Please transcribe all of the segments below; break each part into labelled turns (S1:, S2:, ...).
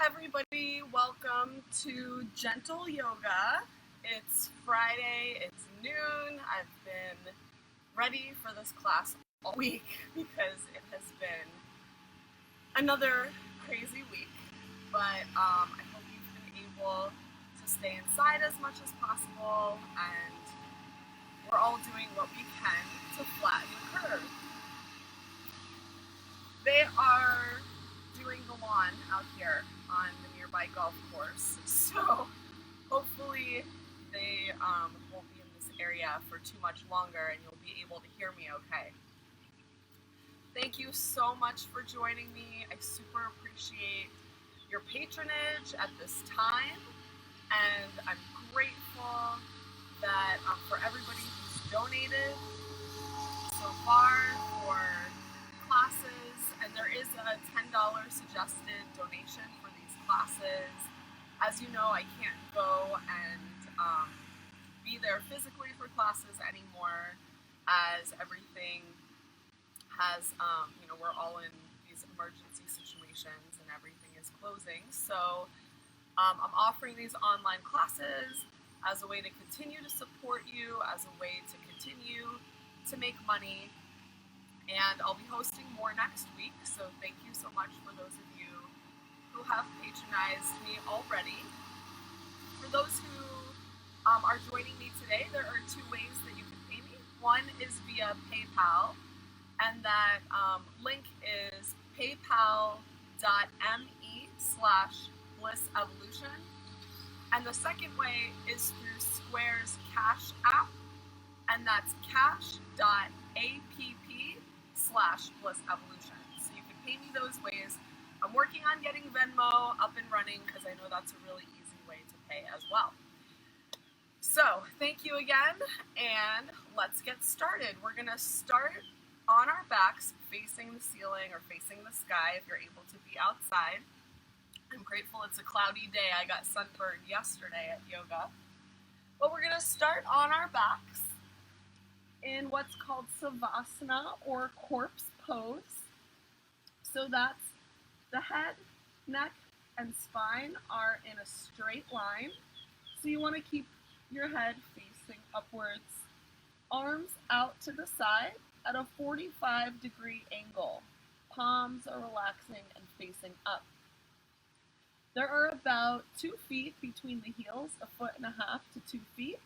S1: everybody, welcome to Gentle Yoga. It's Friday, it's noon. I've been ready for this class all week because it has been another crazy week. But I hope you've been able to stay inside as much as possible, and we're all doing what we can to flatten the curve. They are doing the lawn out here on the nearby golf course, so hopefully they won't be in this area for too much longer and you'll be able to hear me okay. Thank you so much for joining me. I super appreciate your patronage at this time, and I'm grateful that for everybody who's donated so far for classes, and there is a $10 suggested donation for these classes. As you know, I can't go and be there physically for classes anymore, as everything has, we're all in these emergency situations and everything is closing. So I'm offering these online classes as a way to continue to support you, as a way to continue to make money. And I'll be hosting more next week, so thank you so much for those of you who have patronized me already. For those who are joining me today, there are two ways that you can pay me. One is via PayPal, and that link is paypal.me/blissevolution. And the second way is through Square's Cash app, and that's cash.app/blissevolution. So you can pay me those ways. I'm working on getting Venmo up and running because I know that's a really easy way to pay as well. So thank you again, and let's get started. We're going to start on our backs, facing the ceiling or facing the sky if you're able to be outside. I'm grateful it's a cloudy day. I got sunburned yesterday at yoga. But we're going to start on our backs in what's called Savasana, or corpse pose. So that's the head, neck, and spine are in a straight line. So you want to keep your head facing upwards, arms out to the side at a 45-degree angle. Palms are relaxing and facing up. There are about 2 feet between the heels, 1.5 to 2 feet.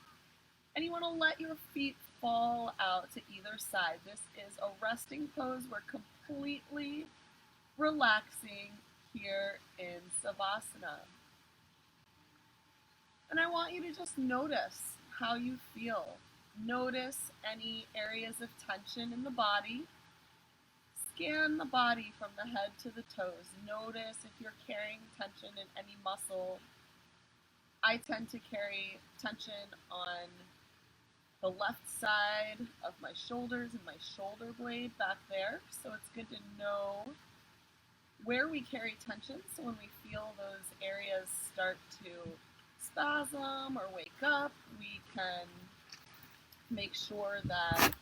S1: And you want to let your feet fall out to either side. This is a resting pose. We're completely relaxing here in Savasana. And I want you to just notice how you feel. Notice any areas of tension in the body. Scan the body from the head to the toes. Notice if you're carrying tension in any muscle. I tend to carry tension on the left side of my shoulders and my shoulder blade back there. So it's good to know where we carry tension, so when we feel those areas start to spasm or wake up, we can make sure that,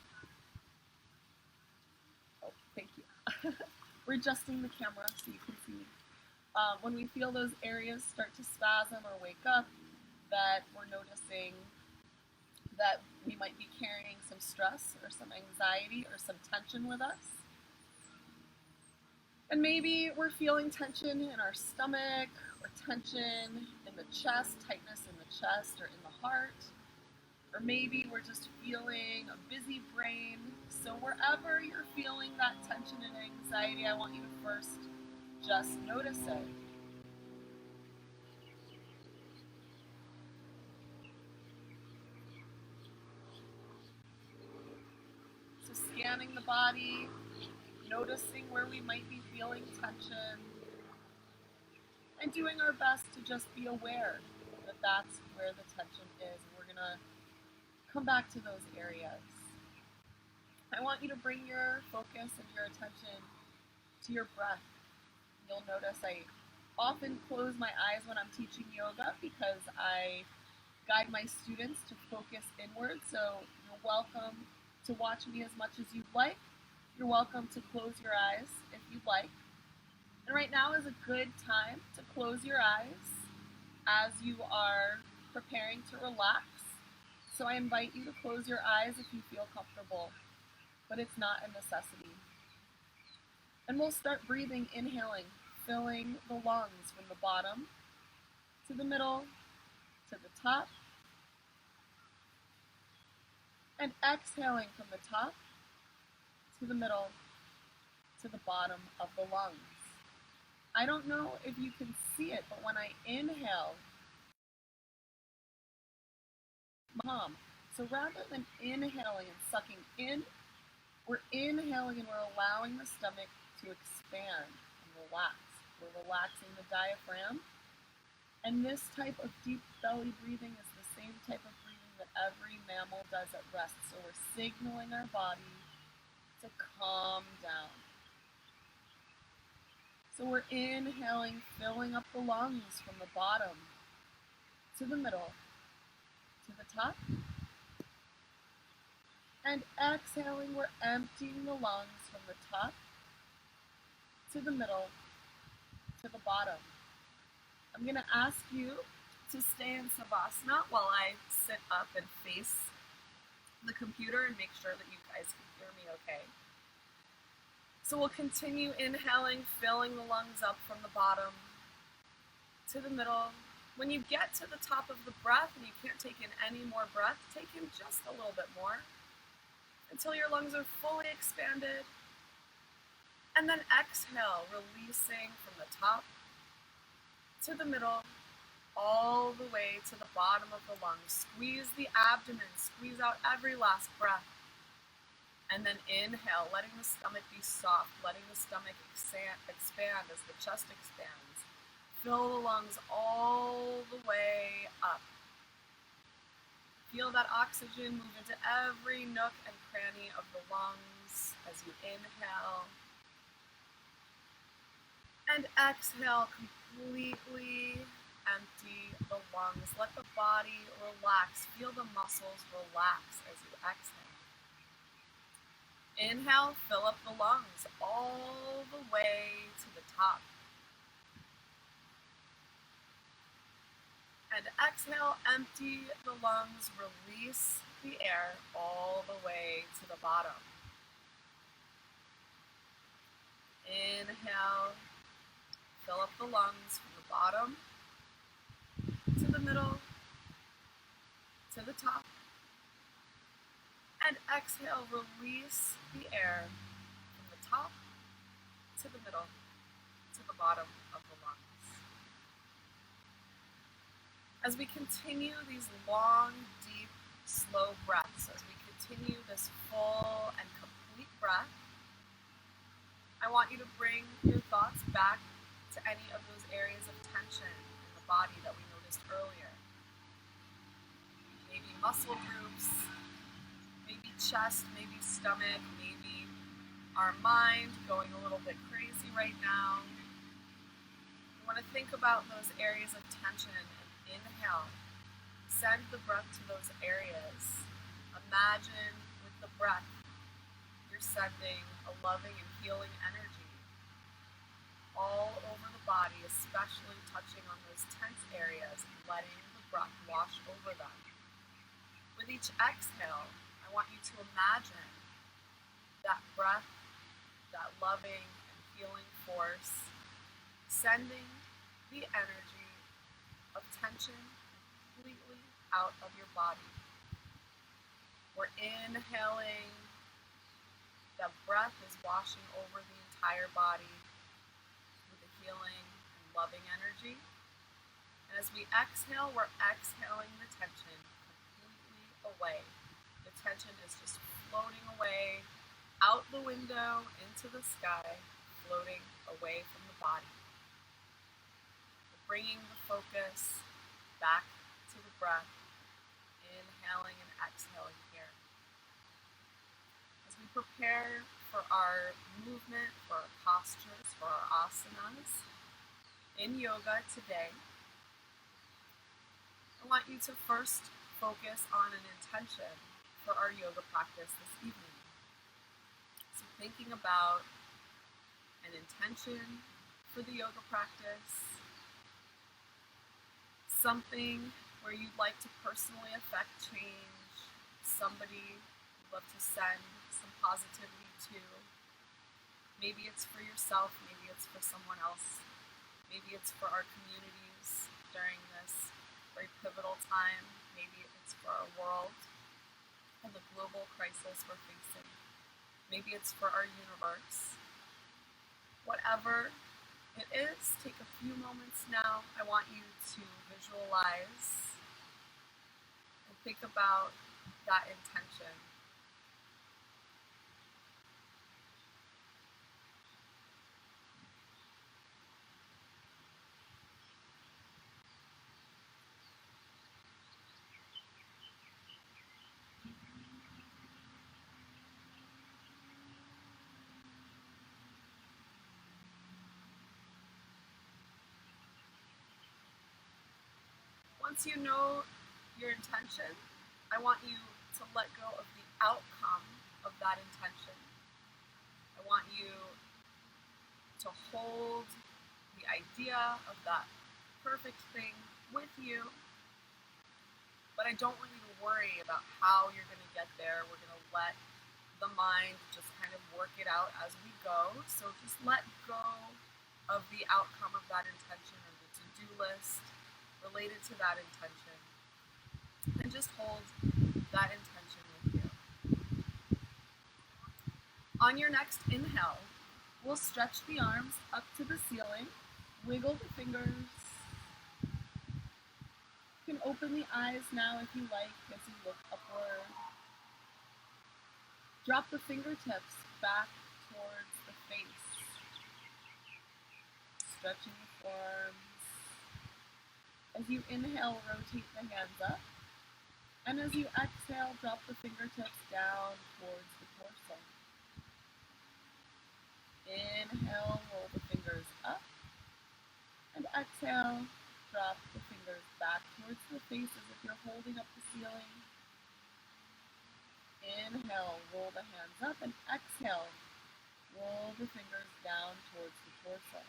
S1: thank you. We're adjusting the camera so you can see. When we feel those areas start to spasm or wake up, that we're noticing that we might be carrying some stress or some anxiety or some tension with us. And maybe we're feeling tension in our stomach, or tension in the chest, tightness in the chest or in the heart. Or maybe we're just feeling a busy brain. So wherever you're feeling that tension and anxiety, I want you to first just notice it. Scanning the body, noticing where we might be feeling tension, and doing our best to just be aware that that's where the tension is. And we're going to come back to those areas. I want you to bring your focus and your attention to your breath. You'll notice I often close my eyes when I'm teaching yoga because I guide my students to focus inward. So you're welcome to watch me as much as you'd like. You're welcome to close your eyes if you'd like. And right now is a good time to close your eyes as you are preparing to relax. So I invite you to close your eyes if you feel comfortable, but it's not a necessity. And we'll start breathing, inhaling, filling the lungs from the bottom to the middle to the top, and exhaling from the top to the middle to the bottom of the lungs. I don't know if you can see it, but when I inhale, so rather than inhaling and sucking in, we're inhaling and we're allowing the stomach to expand and relax. We're relaxing the diaphragm. And this type of deep belly breathing is the same type of breathing that every mammal does at rest. So we're signaling our body to calm down. So we're inhaling, filling up the lungs from the bottom to the middle to the top. And exhaling, we're emptying the lungs from the top to the middle to the bottom. I'm going to ask you to stay in Savasana while I sit up and face the computer and make sure that you guys can hear me okay. So we'll continue inhaling, filling the lungs up from the bottom to the middle. When you get to the top of the breath and you can't take in any more breath, take in just a little bit more until your lungs are fully expanded. And then exhale, releasing from the top to the middle, all the way to the bottom of the lungs. Squeeze the abdomen, squeeze out every last breath. And then inhale, letting the stomach be soft, letting the stomach expand as the chest expands. Fill the lungs all the way up. Feel that oxygen move into every nook and cranny of the lungs as you inhale. And exhale, completely empty the lungs. Let the body relax. Feel the muscles relax as you exhale. Inhale, fill up the lungs all the way to the top. And exhale, empty the lungs, release the air all the way to the bottom. Inhale, fill up the lungs from the bottom to the middle to the top. And exhale, release the air from the top to the middle to the bottom of the lungs. As we continue these long, deep, slow breaths, as we continue this full and complete breath, I want you to bring your thoughts back to any of those areas of tension in the body that we noticed earlier. Maybe muscle groups, maybe chest, maybe stomach, maybe our mind going a little bit crazy right now. You want to think about those areas of tension and inhale. Send the breath to those areas. Imagine with the breath you're sending a loving and healing energy all over the body, especially touching on those tense areas and letting the breath wash over them. With each exhale, I want you to imagine that breath, that loving and healing force, sending the energy of tension completely out of your body. We're inhaling, the breath is washing over the entire body with the healing and loving energy. And as we exhale, we're exhaling the tension completely away. The tension is just floating away out the window into the sky, floating away from the body. We're bringing the focus back to the breath, inhaling and exhaling here. As we prepare for our movement, for our postures, for our asanas in yoga today, I want you to first focus on an intention for our yoga practice this evening. So thinking about an intention for the yoga practice, something where you'd like to personally affect change, somebody you'd love to send some positivity to. Maybe it's for yourself, maybe it's for someone else, maybe it's for our communities during this very pivotal time, maybe it's for our world and the global crisis we're facing, maybe it's for our universe. Whatever it is, take a few moments now. I want you to visualize and think about that intention. Once you know your intention, I want you to let go of the outcome of that intention. I want you to hold the idea of that perfect thing with you, but I don't want you to worry about how you're going to get there. We're going to let the mind just kind of work it out as we go. So just let go of the outcome of that intention or the to-do list related to that intention, and just hold that intention with you. On your next inhale, we'll stretch the arms up to the ceiling, wiggle the fingers. You can open the eyes now if you like as you look upward. Drop the fingertips back towards the face, stretching the forearms. As you inhale, rotate the hands up. And as you exhale, drop the fingertips down towards the torso. Inhale, roll the fingers up. And exhale, drop the fingers back towards the face as if you're holding up the ceiling. Inhale, roll the hands up. And exhale, roll the fingers down towards the torso.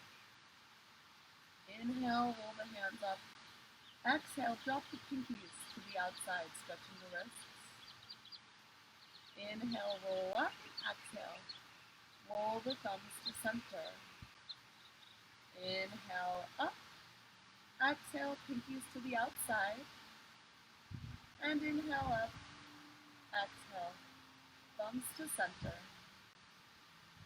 S1: Inhale, roll the hands up. Exhale, drop the pinkies to the outside, stretching the wrists. Inhale, roll up. Exhale, roll the thumbs to center. Inhale, up. Exhale, pinkies to the outside. And inhale, up. Exhale, thumbs to center.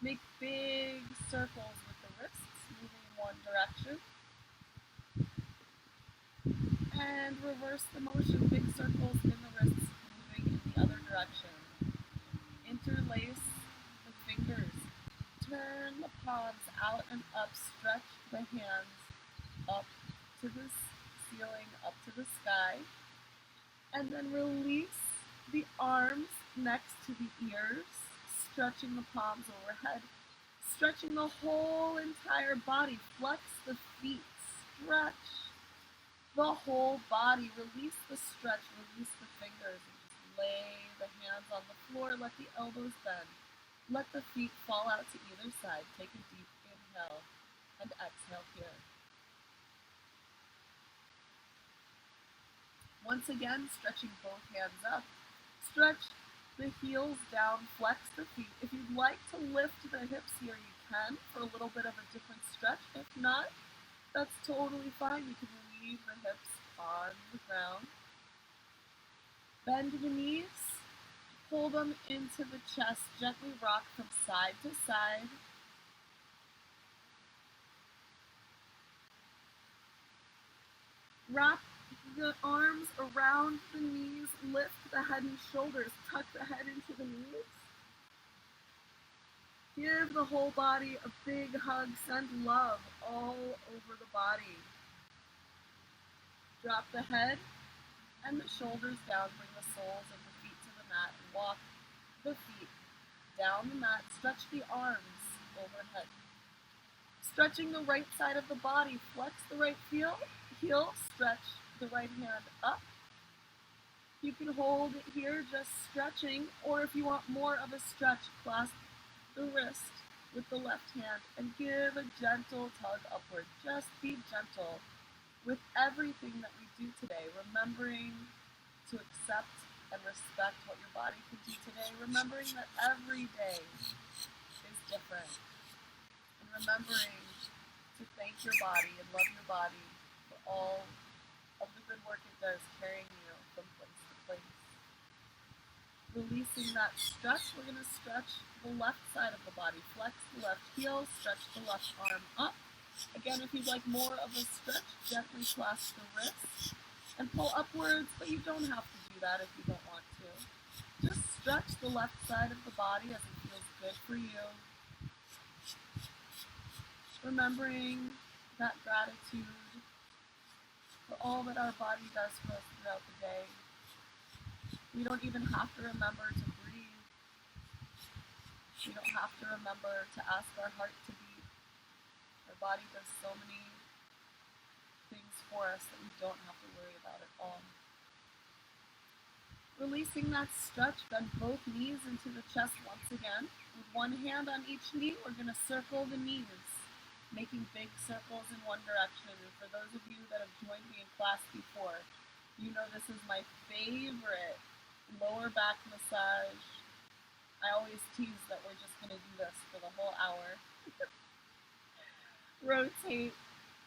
S1: Make big circles with the wrists, moving in one direction. And reverse the motion, big circles in the wrists, moving in the other direction. Interlace the fingers. Turn the palms out and up. Stretch the hands up to the ceiling, up to the sky. And then release the arms next to the ears, stretching the palms overhead. Stretching the whole entire body. Flex the feet. Stretch the whole body. Release the stretch, release the fingers, and just lay the hands on the floor. Let the elbows bend. Let the feet fall out to either side. Take a deep inhale and exhale here. Once again, stretching both hands up. Stretch the heels down, flex the feet. If you'd like to lift the hips here, you can for a little bit of a different stretch. If not, that's totally fine. You can leave the hips on the ground. Bend the knees, pull them into the chest, gently rock from side to side. Wrap the arms around the knees, lift the head and shoulders, tuck the head into the knees. Give the whole body a big hug, send love all over the body. Drop the head and the shoulders down, bring the soles of the feet to the mat, and walk the feet down the mat, stretch the arms overhead. Stretching the right side of the body, flex the right heel, stretch the right hand up. You can hold it here, just stretching, or if you want more of a stretch, clasp the wrist with the left hand and give a gentle tug upward. Just be gentle with everything that we do today, remembering to accept and respect what your body can do today, remembering that every day is different, and remembering to thank your body and love your body for all of the good work it does carrying you from place to place. Releasing that stretch, we're going to stretch the left side of the body. Flex the left heel, stretch the left arm up. Again, if you'd like more of a stretch, gently clasp the wrist and pull upwards, but you don't have to do that if you don't want to. Just stretch the left side of the body as it feels good for you. Remembering that gratitude for all that our body does for us throughout the day. We don't even have to remember to breathe. We don't have to remember to ask our heart to beat. Our body does so many things for us that we don't have to worry about at all. Releasing that stretch, bend both knees into the chest once again. With one hand on each knee, we're going to circle the knees, making big circles in one direction. And for those of you that have joined me in class before, you know this is my favorite lower back massage. I always tease that we're just going to do this for the whole hour. Rotate,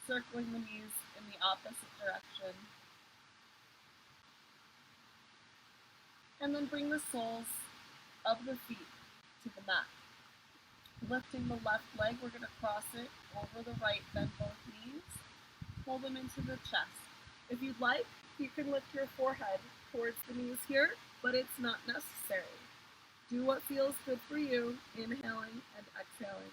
S1: circling the knees in the opposite direction. And then bring the soles of the feet to the mat. Lifting the left leg, we're going to cross it over the right, bend both knees, pull them into the chest. If you'd like, you can lift your forehead towards the knees here, but it's not necessary. Do what feels good for you, inhaling and exhaling.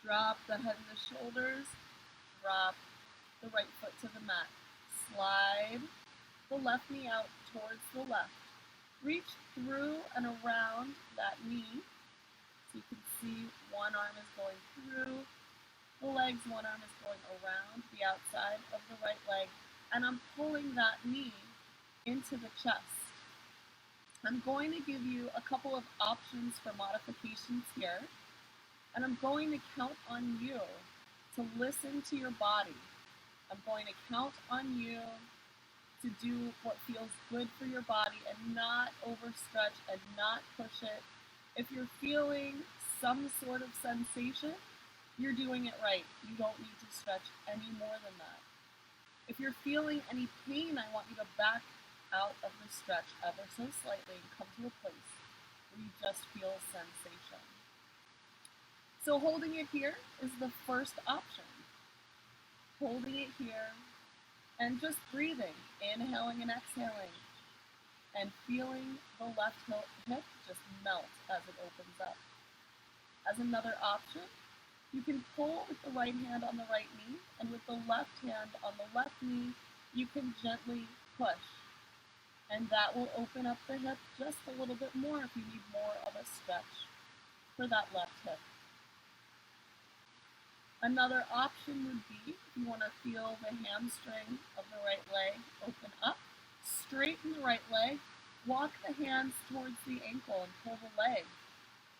S1: Drop the head and the shoulders, drop the right foot to the mat. Slide the left knee out towards the left. Reach through and around that knee. So you can see one arm is going through the legs, one arm is going around the outside of the right leg, and I'm pulling that knee into the chest. I'm going to give you a couple of options for modifications here, and I'm going to count on you to listen to your body. I'm going to count on you to do what feels good for your body and not overstretch and not push it. If you're feeling some sort of sensation, you're doing it right. You don't need to stretch any more than that. If you're feeling any pain, I want you to back out of the stretch ever so slightly and come to a place where you just feel sensation. So holding it here is the first option. Holding it here and just breathing, inhaling and exhaling, and feeling the left hip just melt as it opens up. As another option, you can pull with the right hand on the right knee, and with the left hand on the left knee, you can gently push. And that will open up the hip just a little bit more if you need more of a stretch for that left hip. Another option would be, if you want to feel the hamstring of the right leg open up, straighten the right leg, walk the hands towards the ankle and pull the leg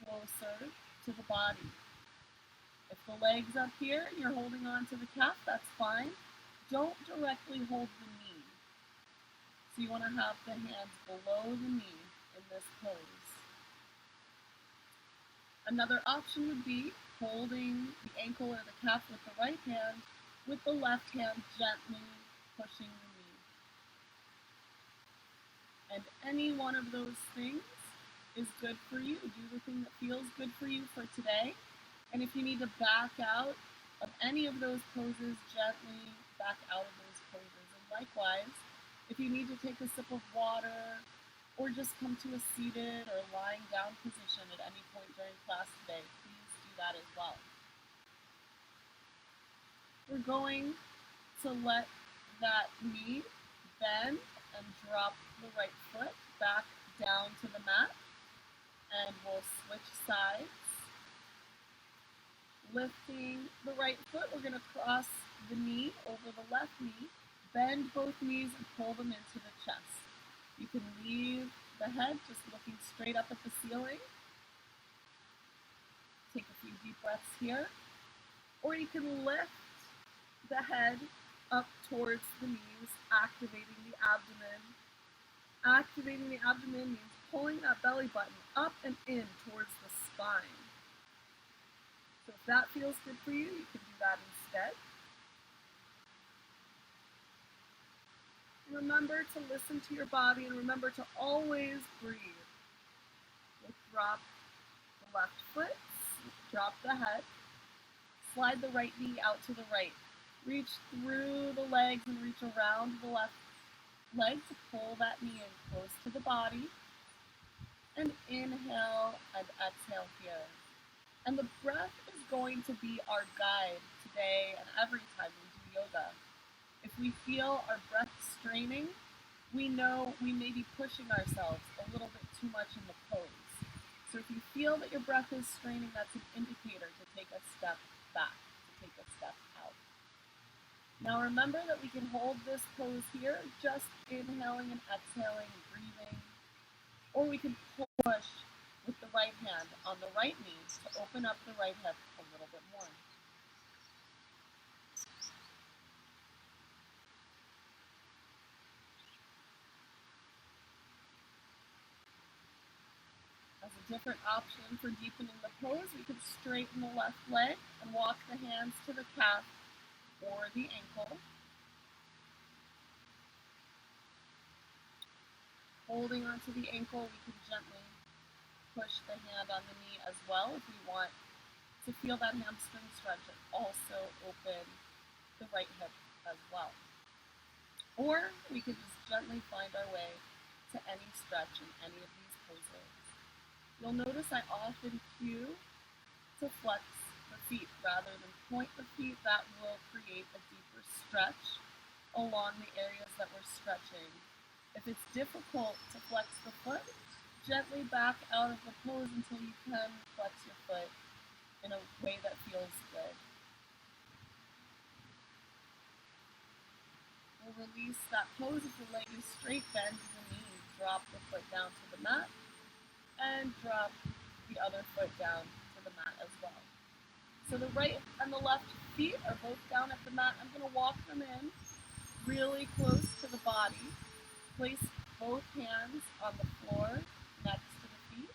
S1: closer to the body. If the leg's up here and you're holding on to the calf, that's fine. Don't directly hold the knee. So you want to have the hands below the knee in this pose. Another option would be holding the ankle or the calf with the right hand, with the left hand gently pushing the knee. And any one of those things is good for you. Do the thing that feels good for you for today. And if you need to back out of any of those poses, gently back out of those poses. And likewise, if you need to take a sip of water or just come to a seated or lying down position at any point during class today, please do that as well. We're going to let that knee bend and drop the right foot back down to the mat, and we'll switch sides. Lifting the right foot, we're going to cross the knee over the left knee, Bend both knees and pull them into the chest. You can leave the head just looking straight up at the ceiling. Take a few deep breaths here. Or you can lift the head up towards the knees, activating the abdomen. Activating the abdomen means pulling that belly button up and in towards the spine. So if that feels good for you, you can do that instead. Remember to listen to your body and remember to always breathe. We'll drop the left foot, drop the head, slide the right knee out to the right. Reach through the legs and reach around the left leg to pull that knee in close to the body. And inhale and exhale here. And the breath is going to be our guide today and every time we do yoga. If we feel our breath straining, we know we may be pushing ourselves a little bit too much in the pose. So if you feel that your breath is straining, that's an indicator to take a step back, to take a step out. Now remember that we can hold this pose here, just inhaling and exhaling, breathing. Or we can push with the right hand on the right knee to open up the right hip a little bit more. As a different option for deepening the pose, we could straighten the left leg and walk the hands to the calf or the ankle. Holding onto the ankle, we can gently push the hand on the knee as well if we want to feel that hamstring stretch and also open the right hip as well. Or we could just gently find our way to any stretch in any of these poses. You'll notice I often cue to flex the feet rather than point the feet. That will create a deeper stretch along the areas that we're stretching. If it's difficult to flex the foot, gently back out of the pose until you can flex your foot in a way that feels good. We'll release that pose. If the leg is straight, bend the knee, drop the foot down to the mat, and drop the other foot down to the mat as well. So the right and the left feet are both down at the mat. I'm going to walk them in really close to the body. Place both hands on the floor next to the feet,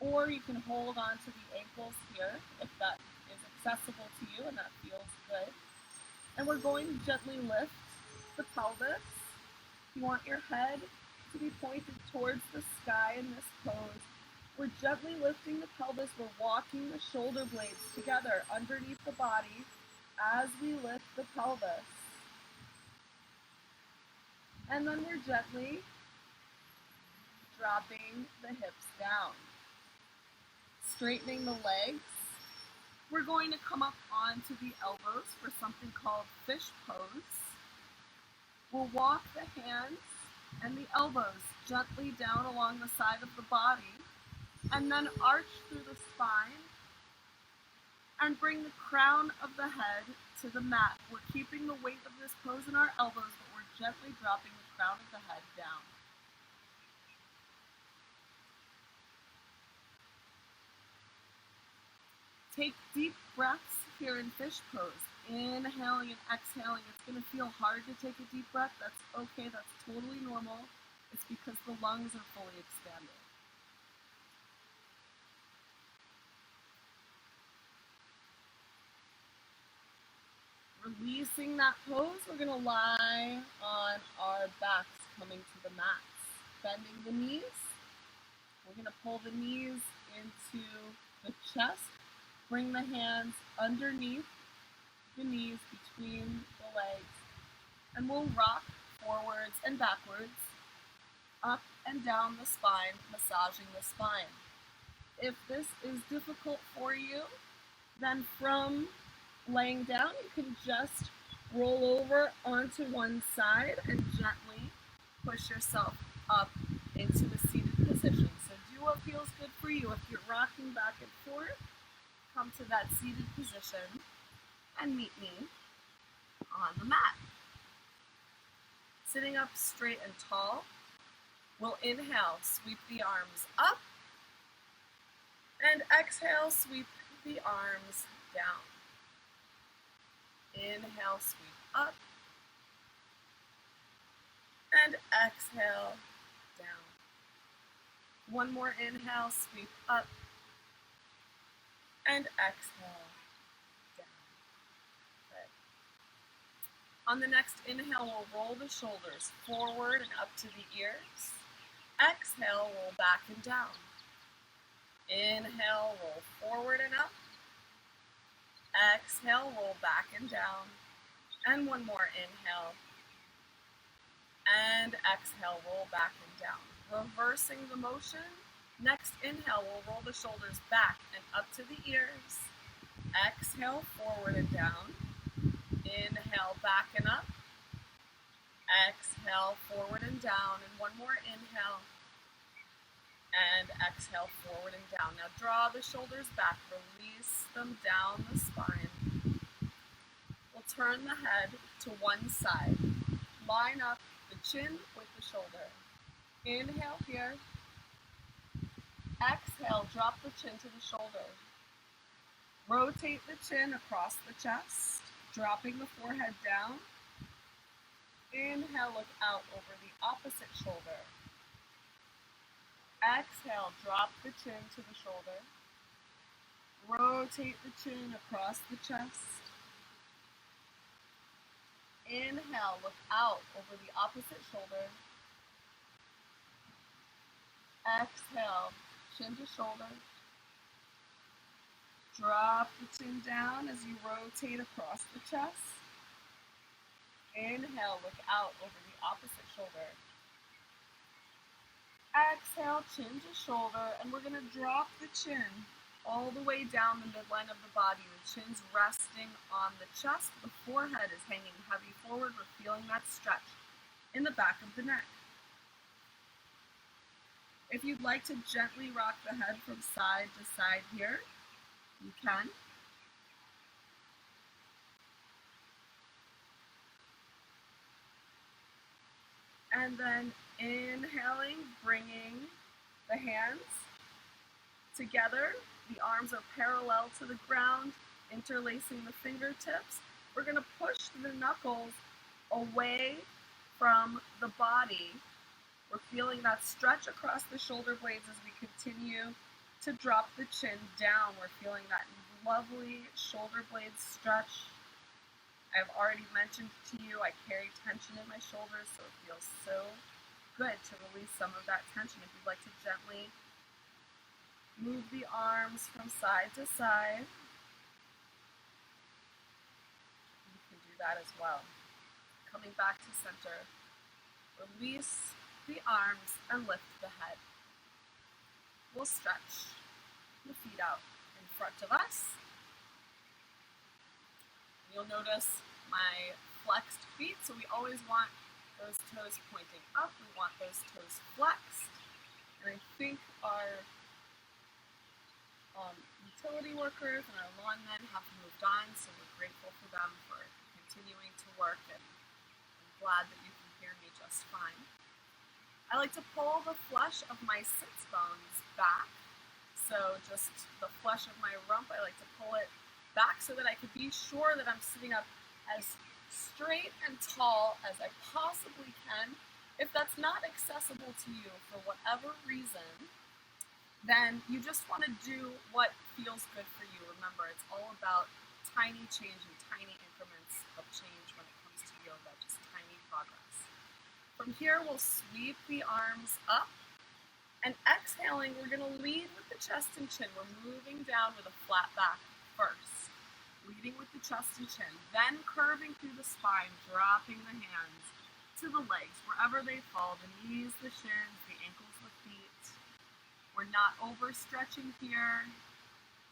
S1: or you can hold on to the ankles here if that is accessible to you and that feels good. And we're going to gently lift the pelvis. You want your head to be pointed towards the sky in this pose. We're gently lifting the pelvis. We're walking the shoulder blades together underneath the body as we lift the pelvis. And then we're gently dropping the hips down. Straightening the legs. We're going to come up onto the elbows for something called fish pose. We'll walk the hands and the elbows gently down along the side of the body and then arch through the spine and bring the crown of the head to the mat. We're keeping the weight of this pose in our elbows, but we're gently dropping the crown of the head down. Take deep breaths here in fish pose. Inhaling and exhaling. It's going to feel hard to take a deep breath. That's okay. That's totally normal. It's because the lungs are fully expanded. Releasing that pose, we're going to lie on our backs coming to the mats. Bending the knees. We're going to pull the knees into the chest. Bring the hands underneath the knees, between the legs, and we'll rock forwards and backwards, up and down the spine, massaging the spine. If this is difficult for you, then from laying down, you can just roll over onto one side and gently push yourself up into the seated position. So do what feels good for you. If you're rocking back and forth, come to that seated position and meet me on the mat. Sitting up straight and tall. We'll inhale, sweep the arms up, and exhale, sweep the arms down. Inhale, sweep up, and exhale, down. One more inhale, sweep up, and exhale, down. Good. On the next inhale, we'll roll the shoulders forward and up to the ears. Exhale, roll back and down. Inhale, roll forward and up. Exhale, roll back and down. And one more inhale. And exhale, roll back and down. Reversing the motion. Next inhale, we'll roll the shoulders back and up to the ears. Exhale, forward and down. Inhale, back and up. Exhale, forward and down. And one more inhale. And exhale, forward and down. Now draw the shoulders back. Release them down the spine. We'll turn the head to one side. Line up the chin with the shoulder. Inhale here. Exhale, drop the chin to the shoulder. Rotate the chin across the chest, dropping the forehead down. Inhale, look out over the opposite shoulder. Exhale, drop the chin to the shoulder. Rotate the chin across the chest. Inhale, look out over the opposite shoulder. Exhale, chin to shoulder. Drop the chin down as you rotate across the chest. Inhale, look out over the opposite shoulder. Exhale, chin to shoulder, and we're going to drop the chin all the way down the midline of the body. The chin's resting on the chest. The forehead is hanging heavy forward. We're feeling that stretch in the back of the neck. If you'd like to gently rock the head from side to side here, you can. And then inhaling, bringing the hands together. The arms are parallel to the ground, interlacing the fingertips. We're going to push the knuckles away from the body. We're feeling that stretch across the shoulder blades as we continue to drop the chin down. We're feeling that lovely shoulder blade stretch. I've already mentioned to you, I carry tension in my shoulders, so it feels so good to release some of that tension. If you'd like to gently move the arms from side to side, you can do that as well. Coming back to center, release the arms and lift the head. We'll stretch the feet out in front of us. You'll notice my flexed feet, so we always want those toes pointing up. We want those toes flexed. And I think our utility workers and our lawnmen have moved on, so we're grateful for them for continuing to work, and I'm glad that you can hear me just fine. I like to pull the flesh of my sits bones back. So just the flesh of my rump, I like to pull it back so that I can be sure that I'm sitting up as straight and tall as I possibly can. If that's not accessible to you for whatever reason, then you just want to do what feels good for you. Remember, it's all about tiny change and tiny increments of change when it comes to yoga, just tiny progress. From here, we'll sweep the arms up. And exhaling, we're going to lead with the chest and chin. We're moving down with a flat back first. Leading with the chest and chin. Then curving through the spine, dropping the hands to the legs, wherever they fall. The knees, the shins, the ankles, the feet. We're not overstretching here.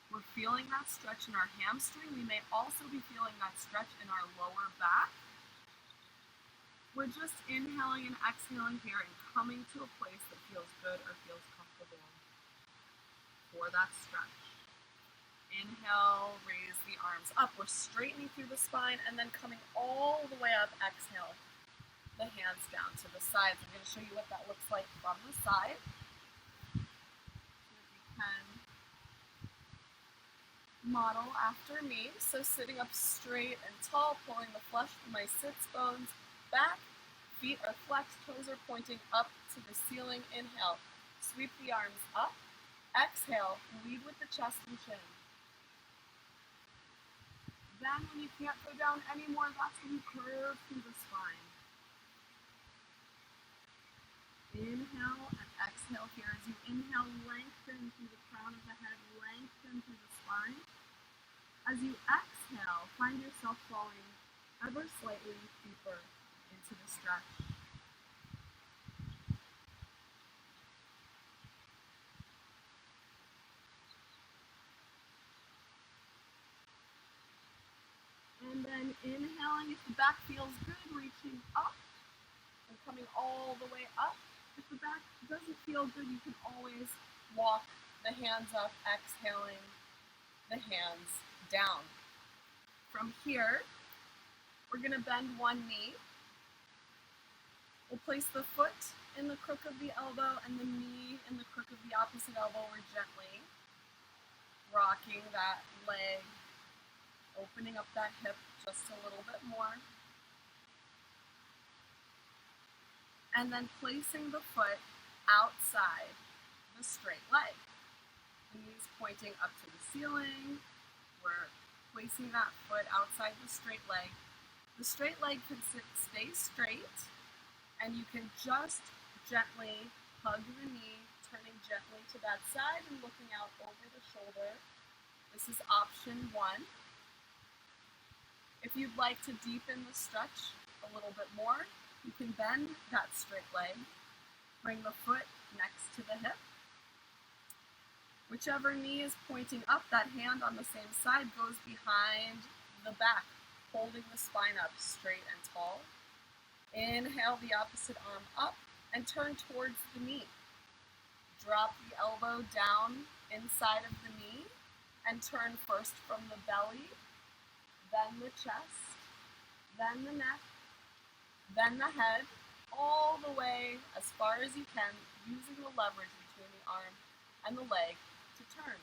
S1: We're feeling that stretch in our hamstring. We may also be feeling that stretch in our lower back. We're just inhaling and exhaling here and coming to a place that feels good or feels comfortable for that stretch. Inhale, raise the arms up. We're straightening through the spine and then coming all the way up. Exhale. the hands down to the sides. I'm going to show you what that looks like from the side. So that you can model after me. So sitting up straight and tall, pulling the flesh from my sits bones back. Feet are flexed, toes are pointing up to the ceiling. Inhale, sweep the arms up. Exhale, lead with the chest and chin. Then when you can't go down anymore, that's when you curve through the spine. Inhale and exhale here. As you inhale, lengthen through the crown of the head, lengthen through the spine. As you exhale, find yourself falling ever slightly deeper into the stretch. And then inhaling, if the back feels good, reaching up and coming all the way up. If the back doesn't feel good, you can always walk the hands up, exhaling the hands down. From here, we're going to bend one knee. We'll place the foot in the crook of the elbow and the knee in the crook of the opposite elbow. We're gently rocking that leg, opening up that hip just a little bit more. And then placing the foot outside the straight leg. The knees pointing up to the ceiling. We're placing that foot outside the straight leg. The straight leg can stay straight, and you can just gently hug the knee, turning gently to that side and looking out over the shoulder. This is option one. If you'd like to deepen the stretch a little bit more, you can bend that straight leg, bring the foot next to the hip. Whichever knee is pointing up, that hand on the same side goes behind the back, holding the spine up straight and tall. Inhale the opposite arm up and turn towards the knee. Drop the elbow down inside of the knee and turn first from the belly, then the chest, then the neck, then the head, all the way as far as you can, using the leverage between the arm and the leg to turn.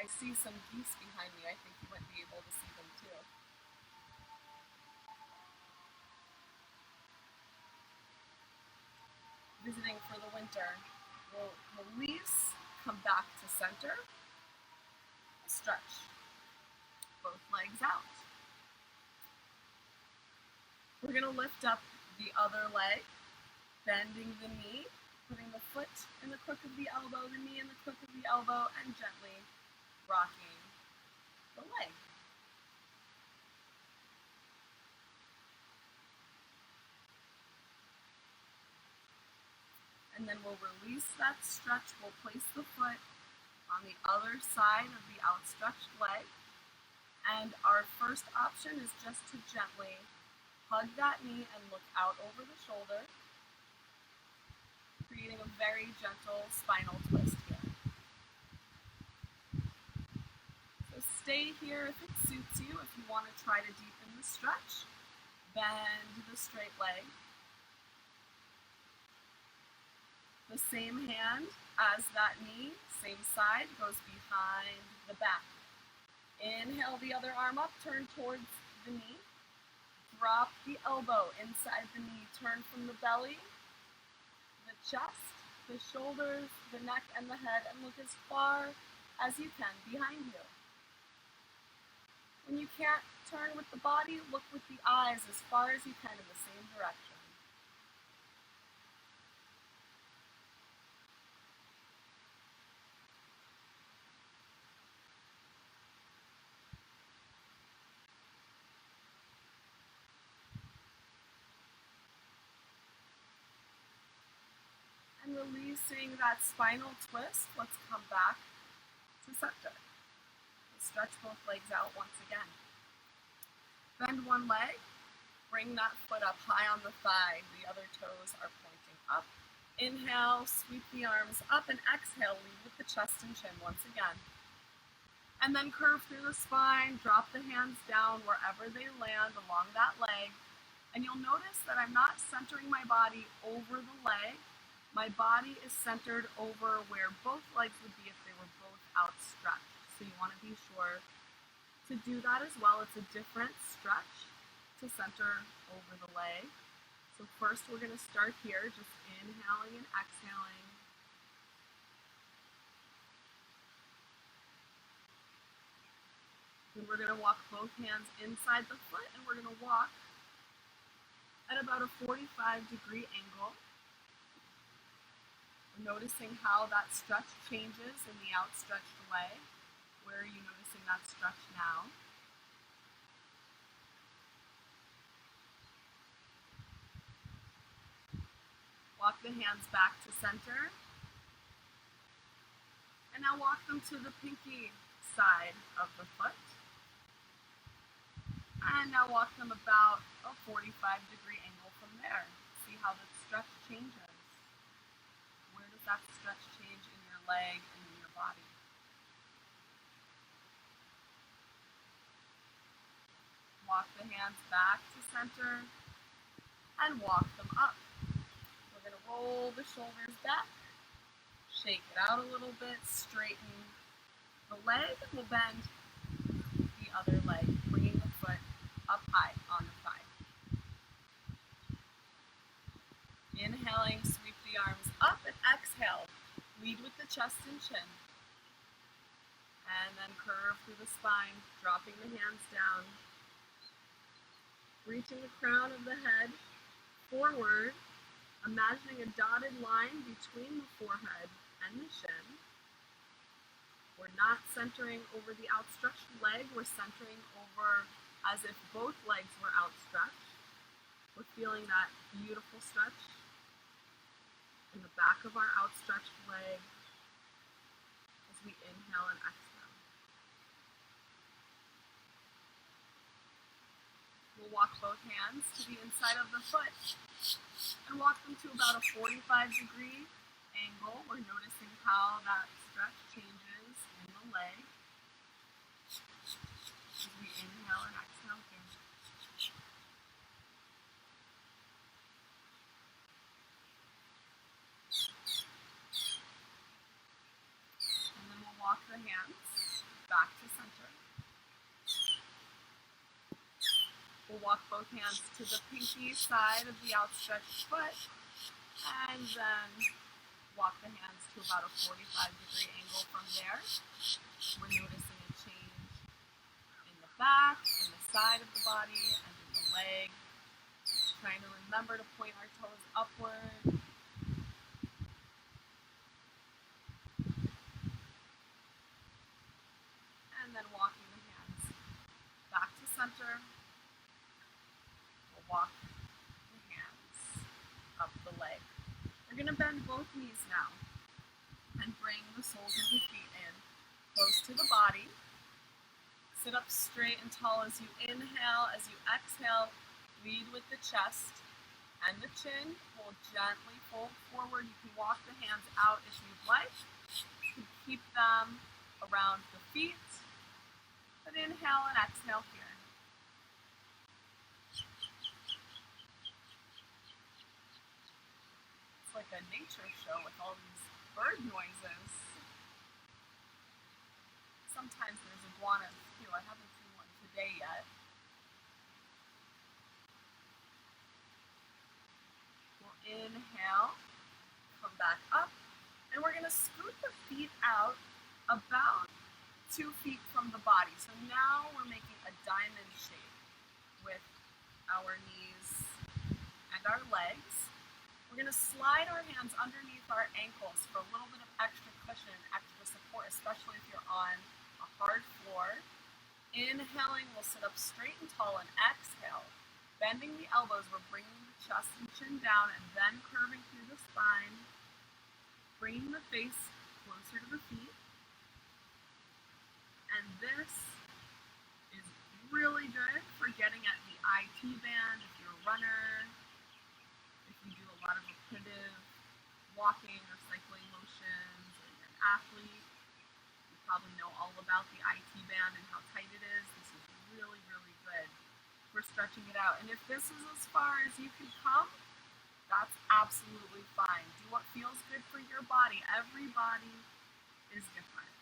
S1: I see some geese behind me. I think you might be able to see them too. Visiting for the winter. We'll release, come back to center, stretch, both legs out. We're going to lift up the other leg, bending the knee, putting the foot in the crook of the elbow, the knee in the crook of the elbow, and gently rocking the leg. And then we'll release that stretch. We'll place the foot on the other side of the outstretched leg. And our first option is just to gently hug that knee and look out over the shoulder, creating a very gentle spinal twist here. So stay here if it suits you. If you want to try to deepen the stretch, bend the straight leg. The same hand as that knee, same side, goes behind the back. Inhale the other arm up, turn towards the knee. Drop the elbow inside the knee, turn from the belly, the chest, the shoulders, the neck, and the head, and look as far as you can behind you. When you can't turn with the body, look with the eyes as far as you can in the same direction. And releasing that spinal twist, let's come back to center. Stretch both legs out once again. Bend one leg, bring that foot up high on the thigh. The other toes are pointing up. Inhale, sweep the arms up, and exhale, lead with the chest and chin once again. And then curve through the spine, drop the hands down wherever they land along that leg. And you'll notice that I'm not centering my body over the leg. My body is centered over where both legs would be if they were both outstretched. So you want to be sure to do that as well. It's a different stretch to center over the leg. So first we're going to start here, just inhaling and exhaling. Then we're going to walk both hands inside the foot, and we're going to walk at about a 45-degree angle. We're noticing how that stretch changes in the outstretched leg. Where are you noticing that stretch now? Walk the hands back to center. And now walk them to the pinky side of the foot. And now walk them about a 45-degree angle from there. See how the stretch changes. Where does that stretch change in your leg and in your body? Walk the hands back to center and walk them up. We're going to roll the shoulders back, shake it out a little bit, straighten the leg, and we'll bend the other leg, bringing the foot up high on the thigh. Inhaling, sweep the arms up, and exhale. Lead with the chest and chin. And then curve through the spine, dropping the hands down. Reaching the crown of the head forward, imagining a dotted line between the forehead and the shin. We're not centering over the outstretched leg, we're centering over as if both legs were outstretched. We're feeling that beautiful stretch in the back of our outstretched leg as we inhale and exhale. We'll walk both hands to the inside of the foot and walk them to about a 45-degree angle. We're noticing how that stretch changes in the leg as we inhale and exhale here. And then we'll walk the hands back to center. We'll walk both hands to the pinky side of the outstretched foot, and then walk the hands to about a 45-degree angle from there. We're noticing a change in the back, in the side of the body, and in the leg. Trying to remember to point our toes upward. And then walking the hands back to center. Walk the hands up the leg. We're going to bend both knees now and bring the soles of the feet in, close to the body. Sit up straight and tall as you inhale. As you exhale, lead with the chest and the chin. We'll gently fold forward. You can walk the hands out if you'd like. You can keep them around the feet. But inhale and exhale here. Like a nature show with all these bird noises. Sometimes there's iguanas too. I haven't seen one today yet. We'll inhale, come back up, and we're going to scoot the feet out about 2 feet from the body. So now we're making a diamond shape with our knees and our legs. We're going to slide our hands underneath our ankles for a little bit of extra cushion, extra support, especially if you're on a hard floor. Inhaling, we'll sit up straight and tall, and exhale. Bending the elbows, we're bringing the chest and chin down and then curving through the spine. Bringing the face closer to the feet. And this is really good for getting at the IT band if you're a runner, if you do a lot of repetitive walking or cycling motions, or you're an athlete, you probably know all about the IT band and how tight it is. This is really, really good for stretching it out. And if this is as far as you can come, that's absolutely fine. Do what feels good for your body. Every body is different.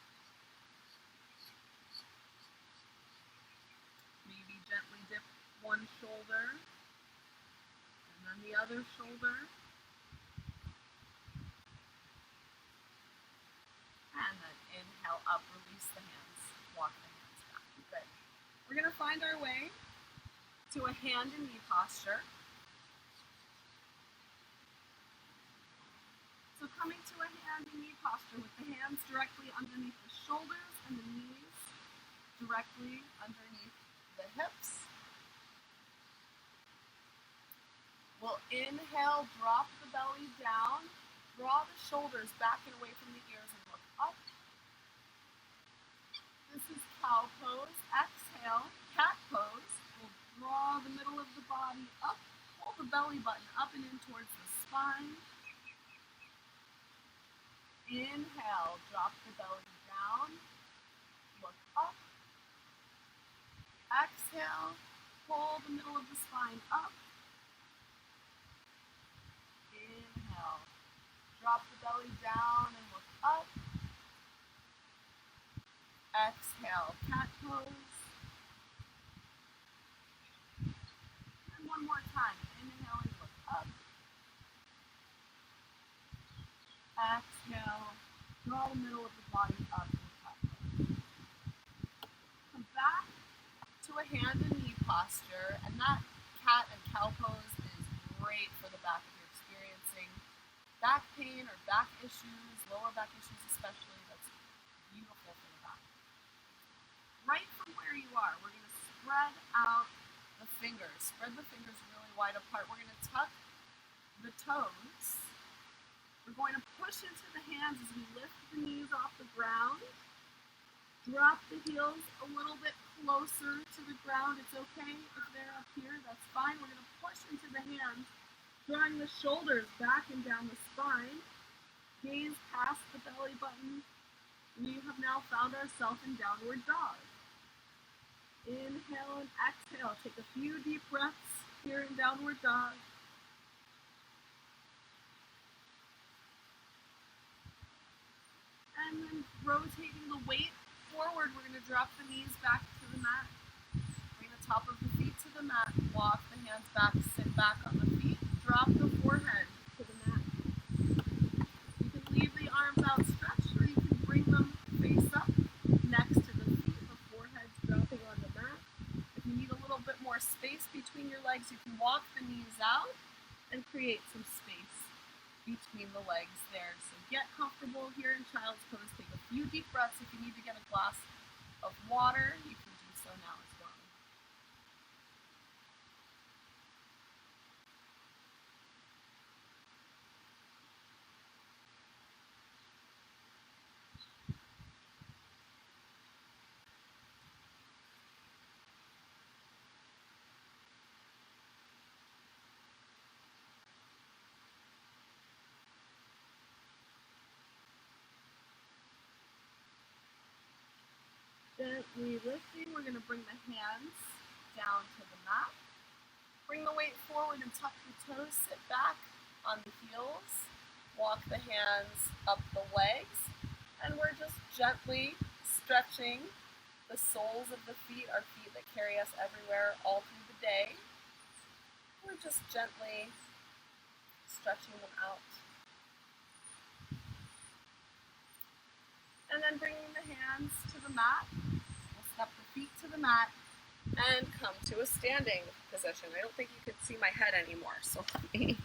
S1: Maybe gently dip one shoulder and then the other shoulder. And then inhale up, release the hands, walk the hands back. Good. We're going to find our way to a hand and knee posture. So coming to a hand and knee posture with the hands directly underneath the shoulders and the knees directly underneath the hips. We'll inhale, drop the belly down, draw the shoulders back and away from the ears and look up. This is cow pose. Exhale, cat pose. We'll draw the middle of the body up, pull the belly button up and in towards the spine. Inhale, drop the belly down, look up. Exhale, pull the middle of the spine up. Inhale, drop the belly down and look up. Exhale, cat pose. And one more time, inhale and look up. Exhale, draw the middle of the body up and cat pose. Come back to a hand and knee posture, and that cat and cow pose is great for the back if you're experiencing back pain or back issues, lower back issues especially. That's beautiful for the back. Right from where you are, we're going to spread out the fingers. Spread the fingers really wide apart. We're going to tuck the toes. We're going to push into the hands as we lift the knees off the ground. Drop the heels a little bit closer to the ground. It's okay if they're up here, that's fine. We're going to push into the hands, drawing the shoulders back and down the spine. Gaze past the belly button. We have now found ourselves in downward dog. Inhale and exhale. Take a few deep breaths here in downward dog. And then rotating the weight forward, we're going to drop the knees back to the mat. Bring the top of the feet to the mat. Walk the hands back, sit back on the feet. Drop the forehead to the mat. You can leave the arms outstretched or you can bring them face up next to the feet. The forehead's dropping on the mat. If you need a little bit more space between your legs, you can walk the knees out and create some space between the legs there. So get comfortable here in child's pose. Take a few deep breaths. If you need to get a glass of water, you can do so now as well. Gently lifting, we're going to bring the hands down to the mat. Bring the weight forward and tuck the toes, sit back on the heels. Walk the hands up the legs. And we're just gently stretching the soles of the feet, our feet that carry us everywhere all through the day. We're just gently stretching them out. And then bringing the hands to the mat. We'll step the feet to the mat and come to a standing position. I don't think you can see my head anymore, so let me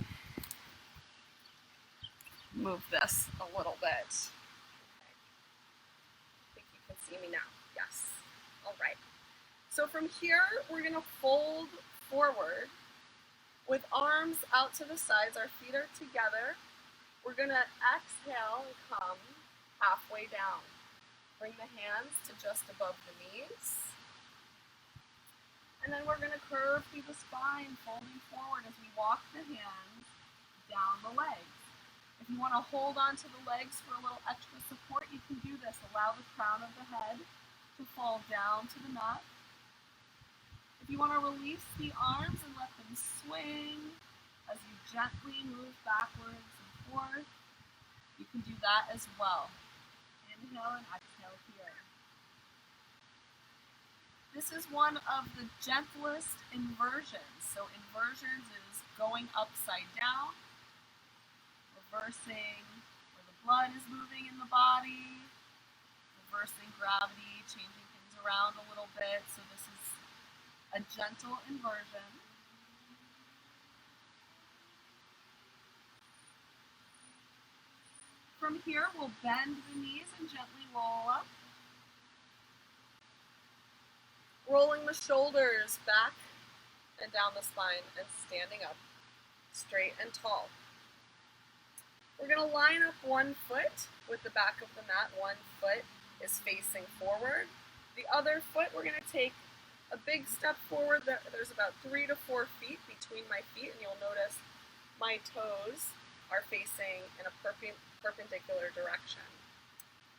S1: move this a little bit. Okay. I think you can see me now. Yes. All right. So from here, we're going to fold forward with arms out to the sides. Our feet are together. We're going to exhale and come halfway down. Bring the hands to just above the knees. And then we're going to curve through the spine, folding forward as we walk the hands down the legs. If you want to hold onto the legs for a little extra support, you can do this. Allow the crown of the head to fall down to the mat. If you want to release the arms and let them swing as you gently move backwards and forth, you can do that as well. Inhale and exhale here. This is one of the gentlest inversions. So inversions is going upside down, reversing where the blood is moving in the body, reversing gravity, changing things around a little bit. So this is a gentle inversion. From here, we'll bend the knees and gently roll up. Rolling the shoulders back and down the spine and standing up, straight and tall. We're going to line up one foot with the back of the mat. One foot is facing forward. The other foot, we're going to take a big step forward. There's about 3 to 4 feet between my feet, and you'll notice my toes are facing in a perpendicular direction.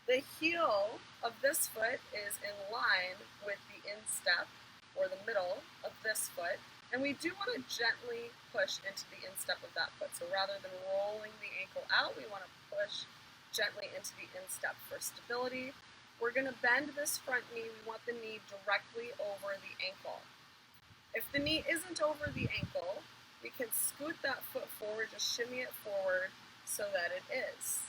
S1: The heel of this foot is in line with the instep, or the middle of this foot, and we do want to gently push into the instep of that foot. So rather than rolling the ankle out, we want to push gently into the instep for stability. We're going to bend this front knee. We want the knee directly over the ankle. If the knee isn't over the ankle, we can scoot that foot forward, just shimmy it forward so that it is.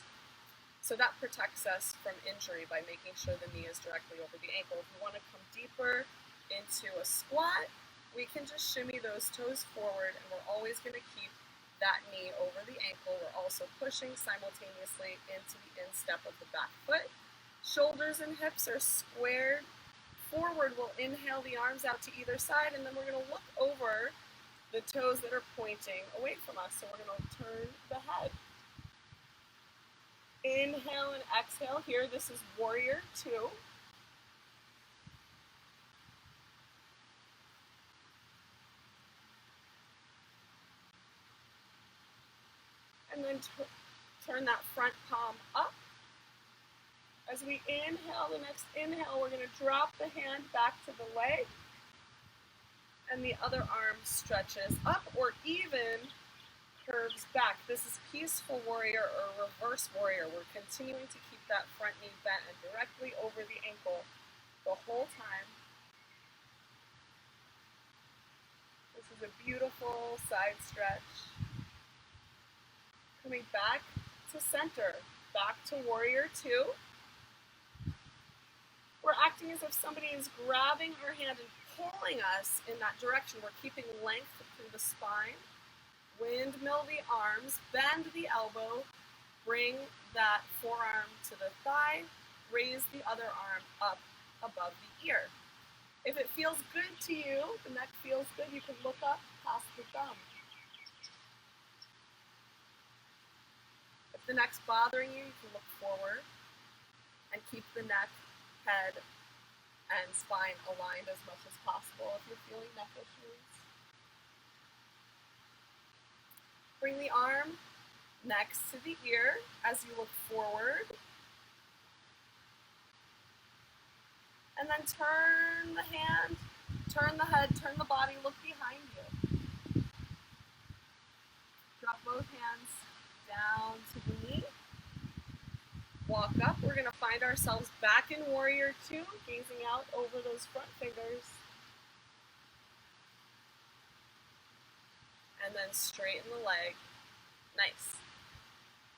S1: So that protects us from injury by making sure the knee is directly over the ankle. If we want to come deeper into a squat, we can just shimmy those toes forward, and we're always going to keep that knee over the ankle. We're also pushing simultaneously into the instep of the back foot. Shoulders and hips are squared forward. We'll inhale the arms out to either side, and then we're going to look over the toes that are pointing away from us. So we're going to turn the head. Inhale and exhale here. This is warrior 2. And then turn that front palm up. As we inhale, the next inhale, we're going to drop the hand back to the leg. And the other arm stretches up or even curves back. This is peaceful warrior or reverse warrior. We're continuing to keep that front knee bent and directly over the ankle the whole time. This is a beautiful side stretch. Coming back to center, back to warrior 2. We're acting as if somebody is grabbing our hand and pulling us in that direction. We're keeping length through the spine. Windmill the arms, bend the elbow, bring that forearm to the thigh, raise the other arm up above the ear. If it feels good to you, the neck feels good, you can look up past the thumb. If the neck's bothering you, you can look forward and keep the neck, head, and spine aligned as much as possible if you're feeling neck issues. Bring the arm next to the ear as you look forward. And then turn the hand, turn the head, turn the body, look behind you. Drop both hands down to the knee. Walk up. We're going to find ourselves back in warrior 2, gazing out over those front fingers. And then straighten the leg. Nice.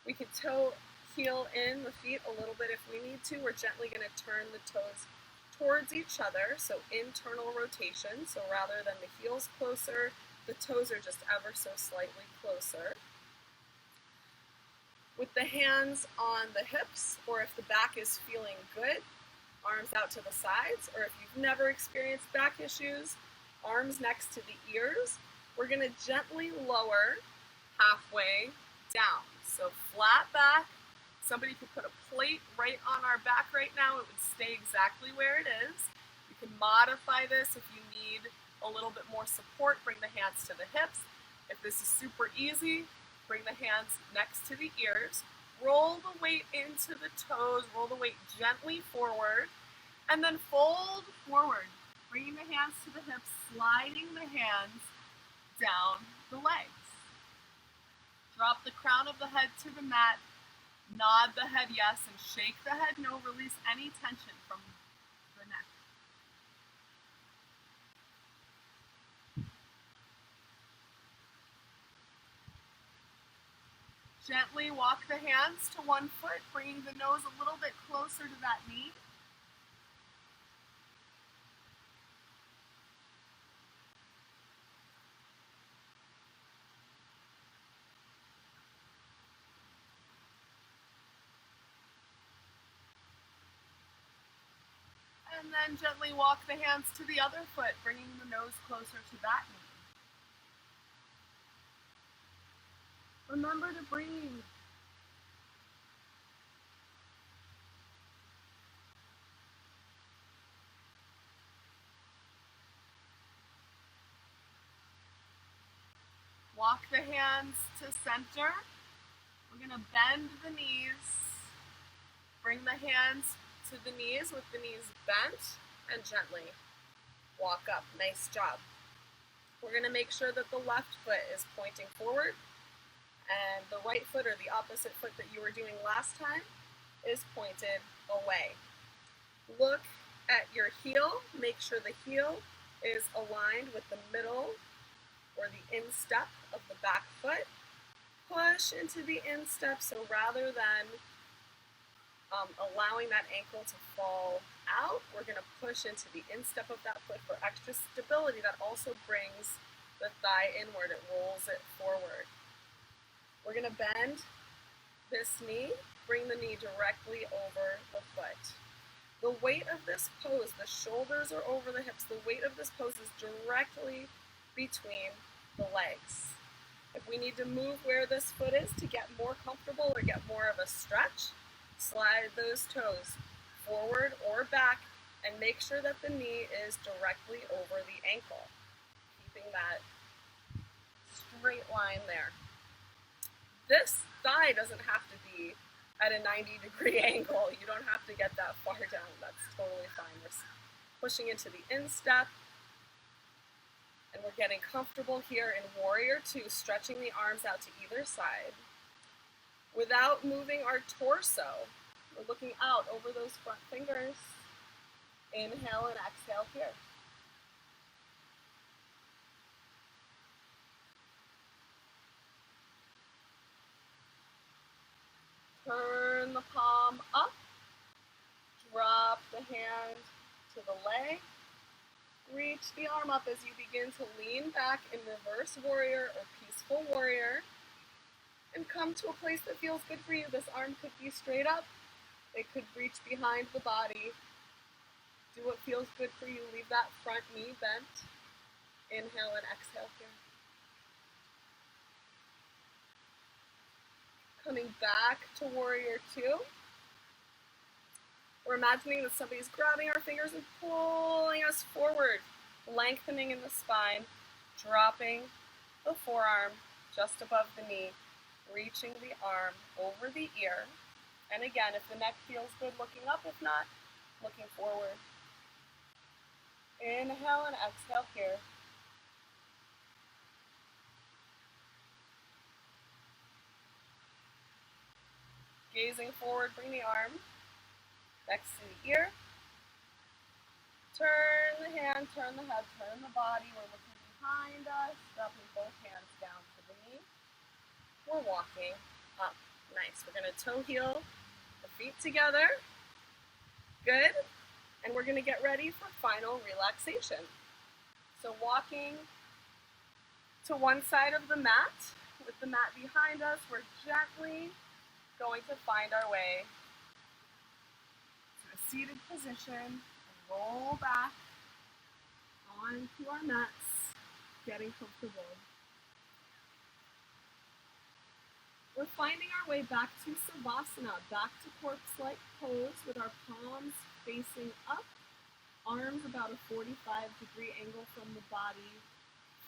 S1: We can toe heel in the feet a little bit if we need to. We're gently going to turn the toes towards each other, so internal rotation. So rather than the heels closer, the toes are just ever so slightly closer. With the hands on the hips, or if the back is feeling good, arms out to the sides, or if you've never experienced back issues, arms next to the ears. We're going to gently lower halfway down. So flat back. Somebody could put a plate right on our back right now. It would stay exactly where it is. You can modify this if you need a little bit more support. Bring the hands to the hips. If this is super easy, Bring the hands next to the ears. Roll the weight into the toes. Roll the weight gently forward. And then fold forward. Bringing the hands to the hips, sliding the hands down the legs. Drop the crown of the head to the mat. Nod the head yes and shake the head no. Release any tension from the neck. Gently walk the hands to one foot, bringing the nose a little bit closer to that knee. And then gently walk the hands to the other foot, bringing the nose closer to that knee. Remember to breathe. Walk the hands to center. We're going to bend the knees. Bring the hands to the knees with the knees bent and gently walk up. Nice job. We're going to make sure that the left foot is pointing forward and the right foot, or the opposite foot that you were doing last time, is pointed away. Look at your heel. Make sure the heel is aligned with the middle or the instep of the back foot. Push into the instep, so rather than allowing that ankle to fall out, we're going to push into the instep of that foot for extra stability. That also brings the thigh inward. It rolls it forward. We're going to bend this knee, bring the knee directly over the foot. The weight of this pose, the shoulders are over the hips, the weight of this pose is directly between the legs. If we need to move where this foot is to get more comfortable or get more of a stretch, slide those toes forward or back and make sure that the knee is directly over the ankle, keeping that straight line there. This thigh doesn't have to be at a 90-degree angle. You don't have to get that far down. That's totally fine. We're pushing into the instep, and we're getting comfortable here in Warrior Two, stretching the arms out to either side without moving our torso. We're looking out over those front fingers. Inhale and exhale here. Turn the palm up. Drop the hand to the leg. Reach the arm up as you begin to lean back in reverse warrior or peaceful warrior. And come to a place that feels good for you. This arm could be straight up. It could reach behind the body. Do what feels good for you. Leave that front knee bent. Inhale and exhale here. Coming back to Warrior Two. We're imagining that somebody's grabbing our fingers and pulling us forward, lengthening in the spine, dropping the forearm just above the knee, reaching the arm over the ear. And again, if the neck feels good, looking up. If not, looking forward. Inhale and exhale here. Gazing forward, bring the arm next to the ear. Turn the hand, turn the head, turn the body. We're looking behind us, dropping both hands down to the knee. We're walking up. Nice. We're going to toe heel the feet together. Good. And we're going to get ready for final relaxation. So walking to one side of the mat, with the mat behind us, we're gently going to find our way to a seated position and roll back onto our mats, getting comfortable. We're finding our way back to Savasana, back to corpse-like pose with our palms facing up, arms about a 45-degree angle from the body,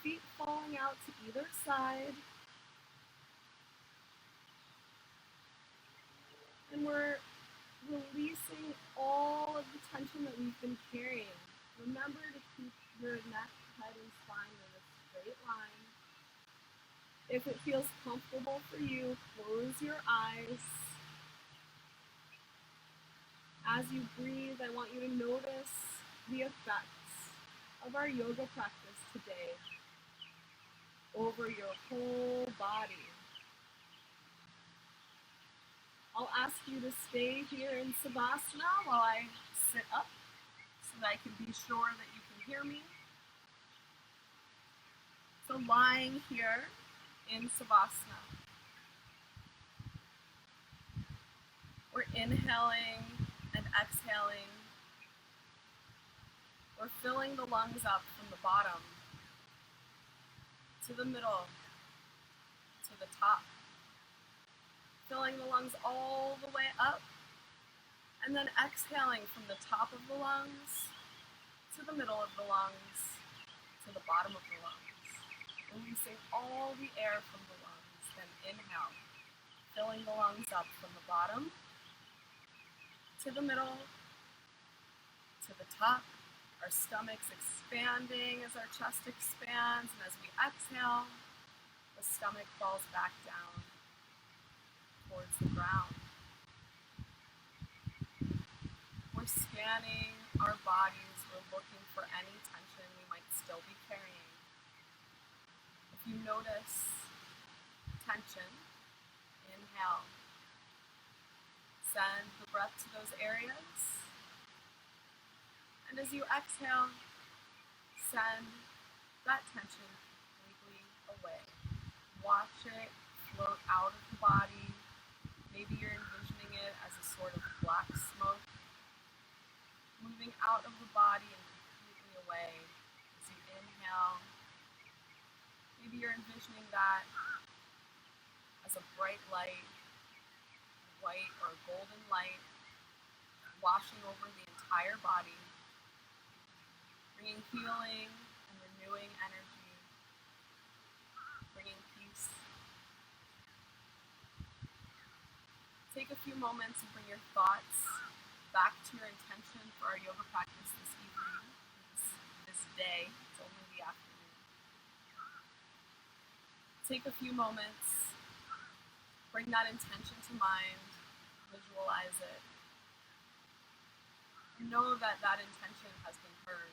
S1: feet falling out to either side. And we're releasing all of the tension that we've been carrying. Remember to keep your neck, head, and spine in a straight line. If it feels comfortable for you, close your eyes. As you breathe, I want you to notice the effects of our yoga practice today over your whole body. I'll ask you to stay here in Savasana while I sit up so that I can be sure that you can hear me. So lying here in Savasana, we're inhaling and exhaling. We're filling the lungs up from the bottom to the middle to the top. Filling the lungs all the way up, and then exhaling from the top of the lungs to the middle of the lungs to the bottom of the lungs. Releasing all the air from the lungs. Then inhale, filling the lungs up from the bottom to the middle to the top. Our stomach's expanding as our chest expands, and as we exhale, the stomach falls back down towards the ground. We're scanning our bodies. We're looking for any tension we might still be carrying. If you notice tension, inhale. Send the breath to those areas. And as you exhale, send that tension completely away. Watch it float out of the body. Maybe you're envisioning it as a sort of black smoke moving out of the body and completely away as you inhale. Maybe you're envisioning that as a bright light, white or golden light, washing over the entire body, bringing healing and renewing energy, bringing peace. Take a few moments and bring your thoughts back to your intention for our yoga practice this evening, this day. It's only the afternoon. Take a few moments, bring that intention to mind, visualize it. Know that that intention has been heard.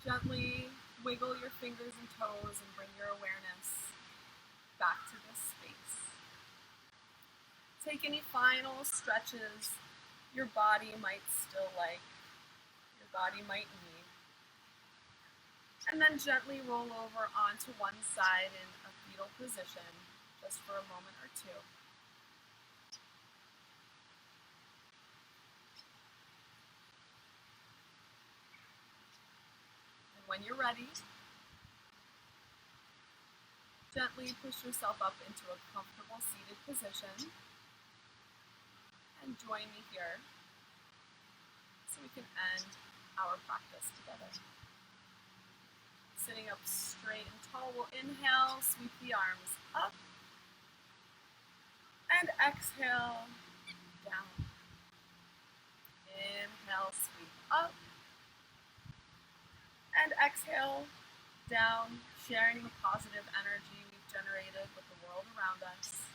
S1: Gently wiggle your fingers and toes and bring your awareness back to this space. Take any final stretches your body might still like, your body might need. And then gently roll over onto one side in a fetal position, just for a moment or two. And when you're ready, gently push yourself up into a comfortable seated position and join me here so we can end our practice together. Sitting up straight and tall, we'll inhale, sweep the arms up, and exhale, down. Inhale, sweep up, and exhale, down, sharing the positive energy we've generated with the world around us.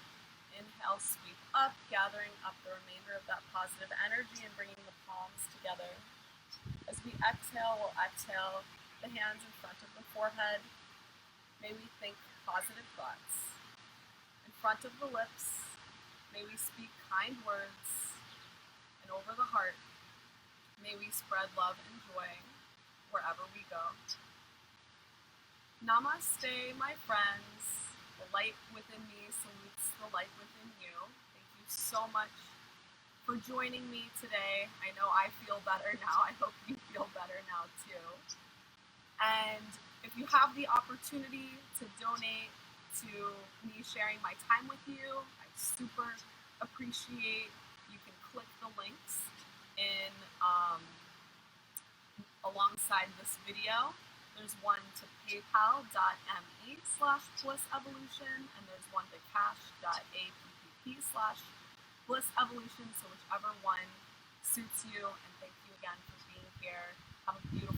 S1: Inhale, sweep up, gathering up the remainder of that positive energy and bringing the palms together. As we exhale, we'll exhale the hands in front of the forehead. May we think positive thoughts. In front of the lips, may we speak kind words. And over the heart, may we spread love and joy wherever we go. Namaste, my friends. The light within me salutes the light within you. Thank you so much for joining me today. I know I feel better now. I hope you feel better now too. And if you have the opportunity to donate to me sharing my time with you, I super appreciate. You can click the links in alongside this video. There's one to paypal.me/blissevolution, and there's one to cash.app/blissevolution. So whichever one suits you. And thank you again for being here. Have a beautiful